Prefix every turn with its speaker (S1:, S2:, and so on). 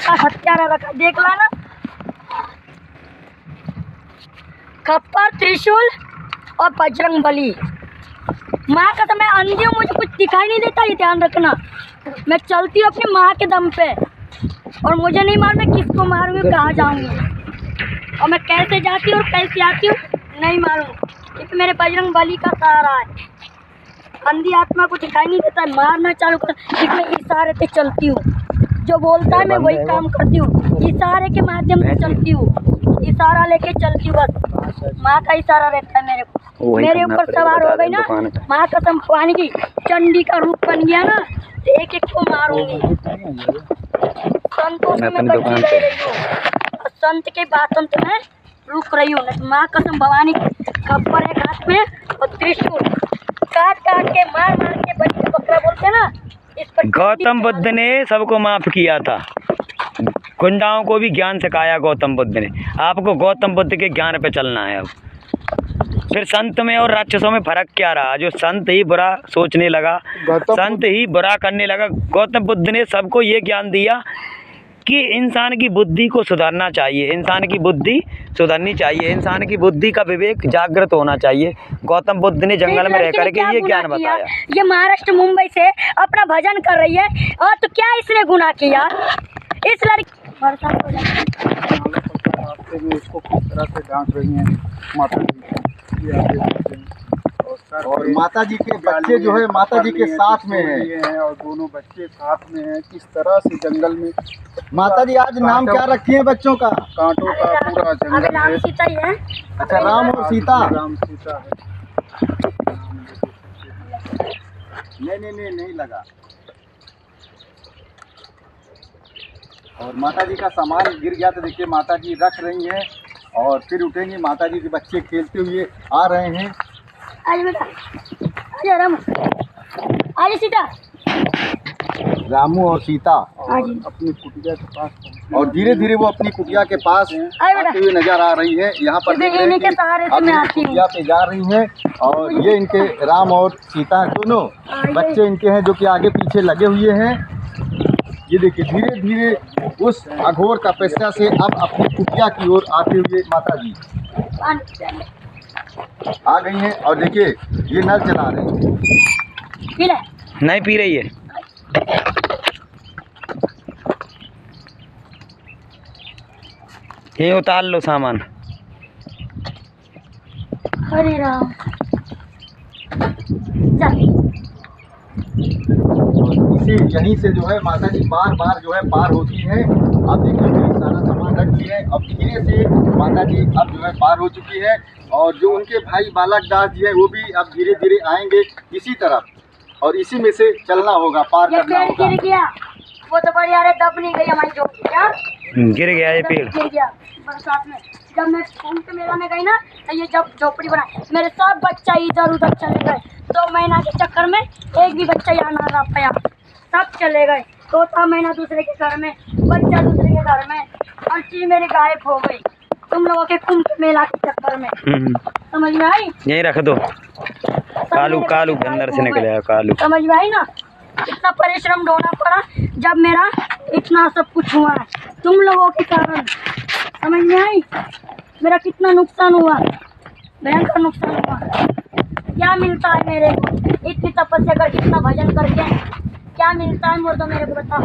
S1: का हथियारा रखा, देख ला ना, खप्पर, त्रिशूल और बजरंग बली। माँ का तो मैं अंधी हूँ, मुझे कुछ दिखाई नहीं देता, ये ध्यान रखना। मैं चलती हूँ अपनी माँ के दम पे, और मुझे नहीं मालूम मैं किसको मारूंगी, कहाँ जाऊंगी, और मैं कैसे जाती हूँ और कैसे आती हूँ नहीं मालूम, क्योंकि मेरे बजरंग बली का सहारा है। अंधी आत्मा को दिखाई नहीं देता है, मारना चालू कर, मैं इशारे पे चलती हूँ, जो बोलता है मैं वही काम करती हूँ, इशारे के माध्यम से चलती हूँ, इशारा लेके चलती हूँ बस। माँ का इशारा रहता है मेरे को, मेरे ऊपर सवार हो गई ना, माँ कसम भगवान की, चंडी का रूप बन गया ना, तो एक एक को मारूंगी। संतों से मैं बची रह रही हूँ, और संत के बातों से मैं रुक रही हूँ। माँ कसम भवानी, खप्पर है हाथ में और त्रिशूल, काट काट के मार मार के बच्चे बकरा बोलते हैं ना, इस पर
S2: गौतम बुद्ध ने सबको माफ किया था, गुंडाओं को भी ज्ञान सिखाया गौतम बुद्ध ने। आपको गौतम बुद्ध के ज्ञान पे चलना है। अब फिर संत में और राक्षसों में फर्क क्या रहा? जो संत ही बुरा सोचने लगा, संत ही बुरा करने लगा। गौतम बुद्ध ने सबको ये ज्ञान दिया कि इंसान की बुद्धि को सुधारना चाहिए, इंसान की बुद्धि सुधरनी चाहिए, इंसान की बुद्धि का विवेक जागृत होना चाहिए। गौतम बुद्ध ने जंगल में रह करके ये ज्ञान बताया।
S1: ये महाराष्ट्र मुंबई से अपना भजन कर रही है, और तो क्या इसने गुनाह किया? इस लड़की
S3: इसको किस तरह से डांट रही हैं माता जी, और माता जी के बच्चे जो है माता जी के साथ में हैं, और दोनों बच्चे साथ में हैं। किस तरह से जंगल में माता जी आज नाम क्या रखी है बच्चों का? कांटों का पूरा जंगल है।
S1: सीता ही है।
S3: अच्छा, राम और सीता।
S1: राम
S3: सीता है। नहीं लगा। और माता जी का सामान गिर गया तो देखिए माता जी रख रही हैं, और फिर उठेंगी। माता जी के बच्चे खेलते हुए आ रहे हैं।
S1: आजा बेटा, आजा रामू, आजा सीता।
S3: रामू और सीता
S1: अपनी
S3: कुटिया के पास, और धीरे धीरे वो अपनी कुटिया के पास आते हुए नजर आ रही है। यहाँ पर देख रहे हैं कि अब कुटिया पे जा रही हैं, और ये इनके राम और सीता दोनों बच्चे इनके हैं जो कि आगे पीछे लगे हुए हैं। ये देखिए धीरे धीरे उस अघोर तपस्या से अब अपनी कुटिया की ओर आते हुए माता जी आ गई हैं, और देखिए ये नल चला रहे हैं।
S2: नहीं पी रही है। ये उतार लो सामान।
S1: हरे राम।
S3: इसी यहीं से जो है माता जी बार बार जो है पार होती हैं। अब देखिए सारा सामान रख लिया है। अब धीरे से माता जी अब जो है पार हो चुकी है, और जो उनके भाई बालक दास जी हैं वो भी अब धीरे धीरे आएंगे इसी तरफ, और इसी में से चलना होगा, पार करना होगा।
S1: गिर गया वो तो बढ़िया रे, दब नहीं गई हमारी झोपड़ी। क्या
S2: गिर गया ये पेड़?
S1: गिर गया बरसात में। जब मैं कुंभ मेला में गई ना, तो ये जब झोपड़ी बनाई, मेरे सब बच्चा इधर उधर चले गए। 2 महीना के चक्कर में एक भी बच्चा यहाँ ना रह पाया, सब चले गए। 2 महीना दूसरे के घर में, बच्चा दूसरे के घर में, हर चीज मेरी गायब हो गई तुम लोगों के कुंभ मेला के चक्कर में। समझ में आई?
S2: यही रख दो। कालू कालू के अंदर से निकले कालू।
S1: समझ में आई ना? इतना परिश्रम ढोना पड़ा जब मेरा इतना सब कुछ हुआ है तुम लोगों के कारण। समझ में आई? मेरा कितना नुकसान हुआ, भयंकर नुकसान हुआ। क्या मिलता है मेरे को इतनी तपस्या करके, इतना भजन करके? क्या मिलता है मुर्दों मेरे को बताओ।